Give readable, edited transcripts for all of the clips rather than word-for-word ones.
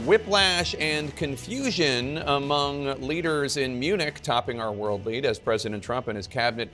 whiplash and confusion among leaders in Munich, topping our world lead as President Trump and his cabinet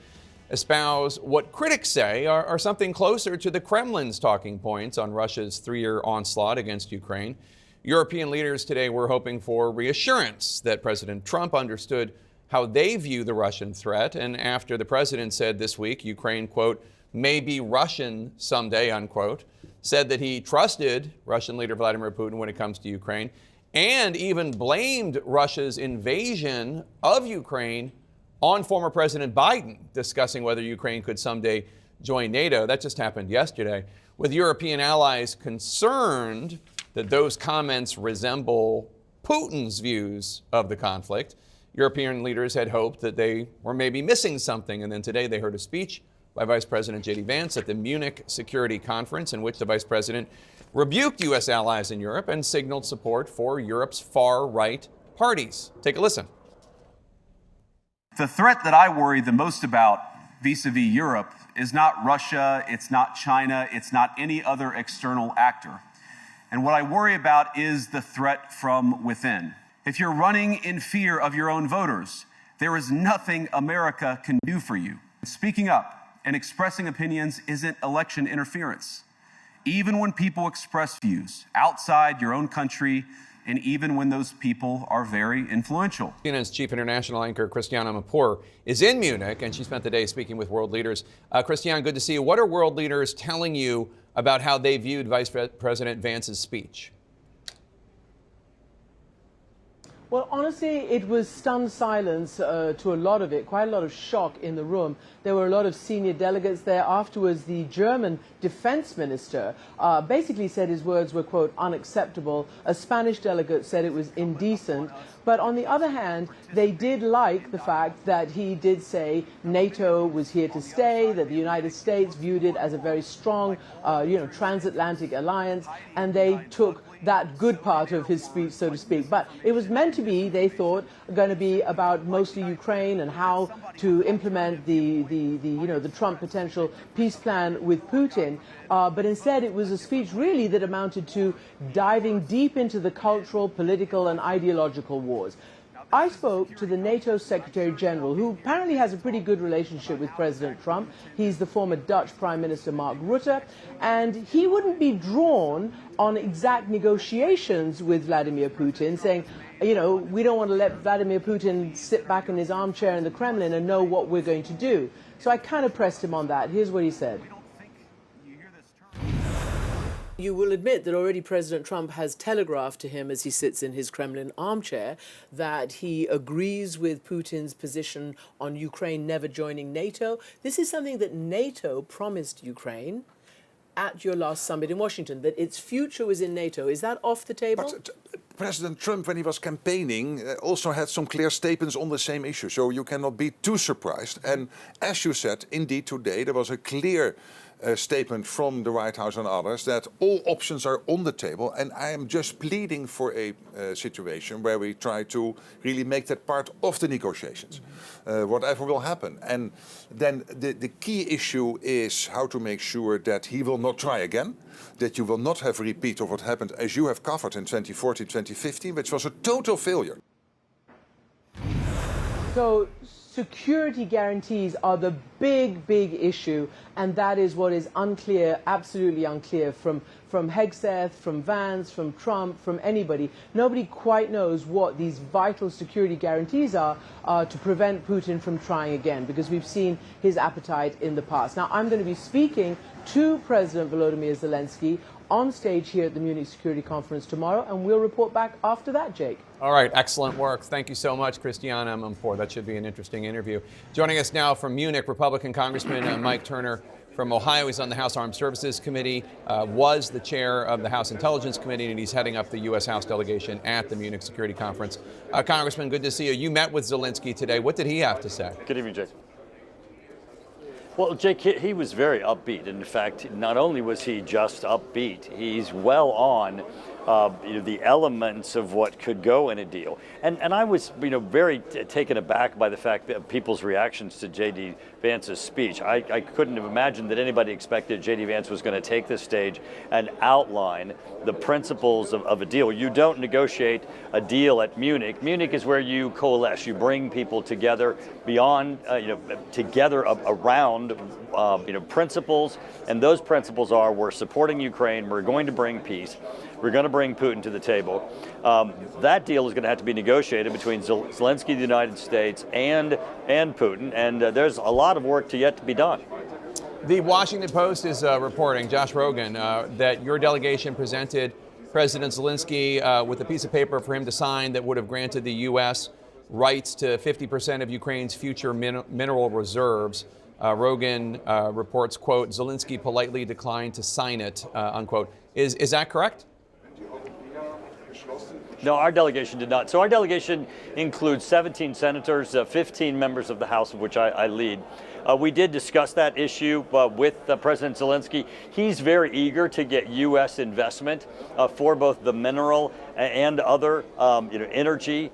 espouse what critics say are something closer to the Kremlin's talking points on Russia's three-year onslaught against Ukraine. European leaders today were hoping for reassurance that President Trump understood how they view the Russian threat. And after the president said this week, Ukraine, quote, may be Russian someday, unquote, said that he trusted Russian leader Vladimir Putin when it comes to Ukraine, and even blamed Russia's invasion of Ukraine on former President Biden, discussing whether Ukraine could someday join NATO. That just happened yesterday, with European allies concerned that those comments resemble Putin's views of the conflict. European leaders had hoped that they were maybe missing something, and then today they heard a speech by Vice President J.D. Vance at the Munich Security Conference, in which the Vice President rebuked U.S. allies in Europe and signaled support for Europe's far-right parties. Take a listen. The threat that I worry the most about vis-a-vis Europe is not Russia, it's not China, it's not any other external actor. And what I worry about is the threat from within. If you're running in fear of your own voters, there is nothing America can do for you. Speaking up and expressing opinions isn't election interference. Even when people express views outside your own country, and even when those people are very influential. CNN's chief international anchor, Christiane Amanpour, is in Munich, and she spent the day speaking with world leaders. Christiane, good to see you. What are world leaders telling you about how they viewed Vice President Vance's speech? Well, honestly, it was stunned silence to a lot of it, quite a lot of shock in the room. There were a lot of senior delegates there. Afterwards, the German defense minister basically said his words were, quote, unacceptable. A Spanish delegate said it was indecent. But on the other hand, they did like the fact that he did say NATO was here to stay, that the United States viewed it as a very strong, transatlantic alliance, and they took that good part of his speech, so to speak. But it was meant to be, they thought, going to be about mostly Ukraine and how to implement the Trump potential peace plan with Putin. But instead, it was a speech really that amounted to diving deep into the cultural, political, and ideological wars. I spoke to the NATO Secretary General, who apparently has a pretty good relationship with President Trump. He's the former Dutch Prime Minister Mark Rutte, and he wouldn't be drawn on exact negotiations with Vladimir Putin, saying, we don't want to let Vladimir Putin sit back in his armchair in the Kremlin and know what we're going to do. So I kind of pressed him on that. Here's what he said. You will admit that already President Trump has telegraphed to him as he sits in his Kremlin armchair that he agrees with Putin's position on Ukraine never joining NATO. This is something that NATO promised Ukraine at your last summit in Washington, that its future was in NATO. Is that off the table? But President Trump, when he was campaigning, also had some clear statements on the same issue. So you cannot be too surprised. And as you said, indeed today there was a clear statement from the White House and others that all options are on the table, and I am just pleading for a situation where we try to really make that part of the negotiations, whatever will happen. And then the key issue is how to make sure that he will not try again, that you will not have a repeat of what happened, as you have covered in 2014, 2015, which was a total failure. So security guarantees are the big issue, and that is what is unclear, absolutely unclear from Hegseth, from Vance, from Trump, from anybody. Nobody quite knows what these vital security guarantees are to prevent Putin from trying again, because we've seen his appetite in the past. Now, I'm going to be speaking to President Volodymyr Zelensky on stage here at the Munich Security Conference tomorrow, and we'll report back after that, Jake. All right, excellent work. Thank you so much, Christiane Amanpour. That should be an interesting interview. Joining us now from Munich, Republican Congressman Mike Turner from Ohio. He's on the House Armed Services Committee, was the chair of the House Intelligence Committee, and he's heading up the U.S. House delegation at the Munich Security Conference. Congressman, good to see you. You met with Zelensky today. What did he have to say? Good evening, Jake. Well, Jake, he was very upbeat. In fact, not only was he just upbeat, he's well on the elements of what could go in a deal. And I was, very taken aback by the fact that people's reactions to J.D. Vance's speech. I couldn't have imagined that anybody expected J.D. Vance was going to take this stage and outline the principles of a deal. You don't negotiate a deal at Munich. Munich is where you coalesce. You bring people together beyond, together around, principles. And those principles are: we're supporting Ukraine. We're going to bring peace. We're going to bring Putin to the table. That deal is going to have to be negotiated between Zelensky, the United States, and Putin. And there's a lot of work yet to be done. The Washington Post is reporting, Josh Rogan, that your delegation presented President Zelensky with a piece of paper for him to sign that would have granted the U.S. rights to 50% of Ukraine's future mineral reserves. Rogan reports, quote, Zelensky politely declined to sign it, unquote. Is that correct? No, our delegation did not. So our delegation includes 17 senators, 15 members of the House, of which I lead. We did discuss that issue with President Zelensky. He's very eager to get U.S. investment for both the mineral and other energy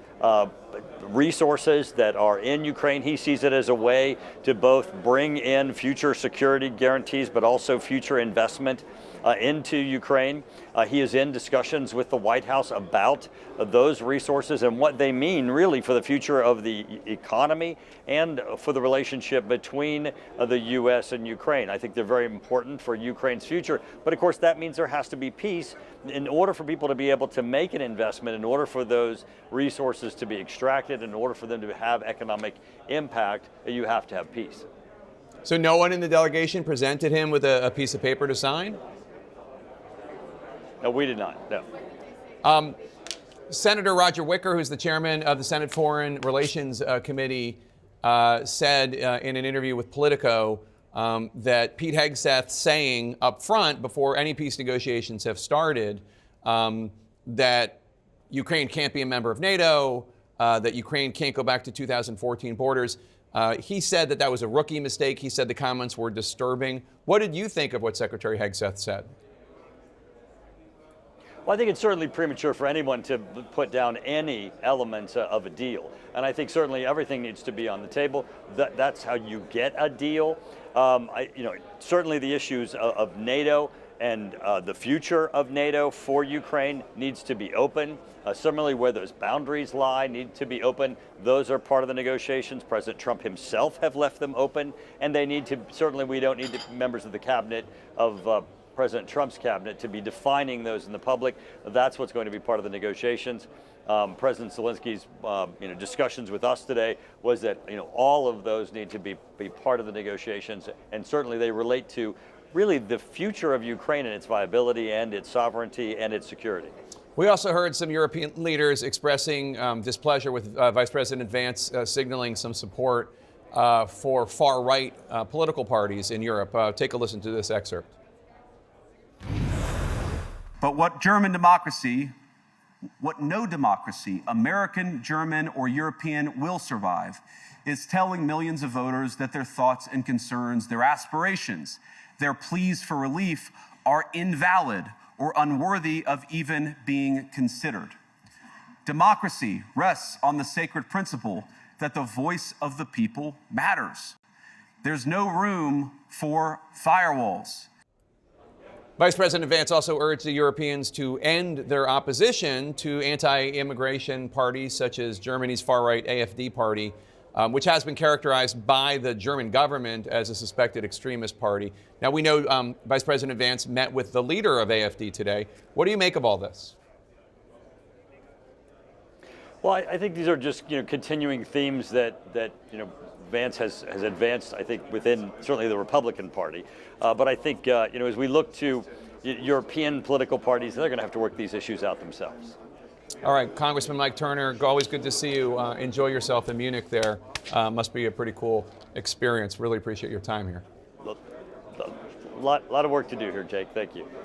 resources that are in Ukraine. He sees it as a way to both bring in future security guarantees, but also future investment into Ukraine. He is in discussions with the White House about those resources and what they mean really for the future of the economy and for the relationship between the U.S. and Ukraine. I think they're very important for Ukraine's future. But of course, that means there has to be peace. In order for people to be able to make an investment, in order for those resources to be extracted, in order for them to have economic impact, you have to have peace. So no one in the delegation presented him with a piece of paper to sign? No, we did not, no. Senator Roger Wicker, who's the chairman of the Senate Foreign Relations Committee, said in an interview with Politico that Pete Hegseth saying up front, before any peace negotiations have started, that Ukraine can't be a member of NATO, that Ukraine can't go back to 2014 borders. He said that was a rookie mistake. He said the comments were disturbing. What did you think of what Secretary Hegseth said? Well, I think it's certainly premature for anyone to put down any element of a deal. And I think certainly everything needs to be on the table. That's how you get a deal. Certainly the issues of NATO and the future of NATO for Ukraine needs to be open. Similarly, where those boundaries lie need to be open. Those are part of the negotiations. President Trump himself have left them open. And they need to, certainly we don't need the members of the cabinet of President Trump's cabinet to be defining those in the public. That's what's going to be part of the negotiations. President Zelensky's discussions with us today was that all of those need to be part of the negotiations, and certainly they relate to really the future of Ukraine and its viability and its sovereignty and its security. We also heard some European leaders expressing displeasure with Vice President Vance signaling some support for far-right political parties in Europe. Take a listen to this excerpt. But what no democracy, American, German, or European, will survive is telling millions of voters that their thoughts and concerns, their aspirations, their pleas for relief are invalid or unworthy of even being considered. Democracy rests on the sacred principle that the voice of the people matters. There's no room for firewalls. Vice President Vance also urged the Europeans to end their opposition to anti-immigration parties such as Germany's far-right AfD party, which has been characterized by the German government as a suspected extremist party. Now, we know Vice President Vance met with the leader of AfD today. What do you make of all this? Well, I think these are just continuing themes that Vance has advanced, I think, within certainly the Republican Party. But I think, as we look to European political parties, they're going to have to work these issues out themselves. All right, Congressman Mike Turner, always good to see you. Enjoy yourself in Munich there. Must be a pretty cool experience. Really appreciate your time here. A lot of work to do here, Jake. Thank you.